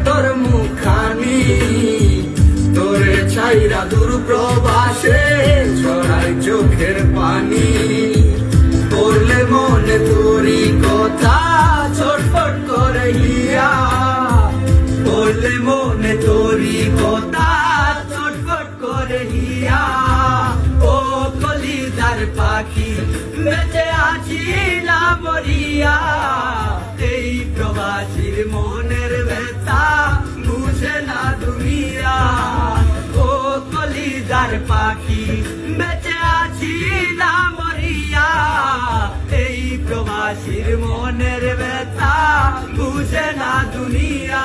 তোর মুখানি, তোরে ছাইরা দূর প্রবাসে ছড়াই চোখের পানি। পড়লে মনে তোরি কথা ছটফট করে হিয়া, পড়লে মনে তোরি কথা ছটফট করে হিয়া। ও কলিজার পাখি বেঁচে আছি না মরিয়া, এই প্রবাসীর মনের ব্যথা বুঝে না দুনিয়া। ও কলিজার পাখি বেঁচে আছি না মরিয়া, এই প্রবাসীর মনের ব্যথা বুঝে না দুনিয়া।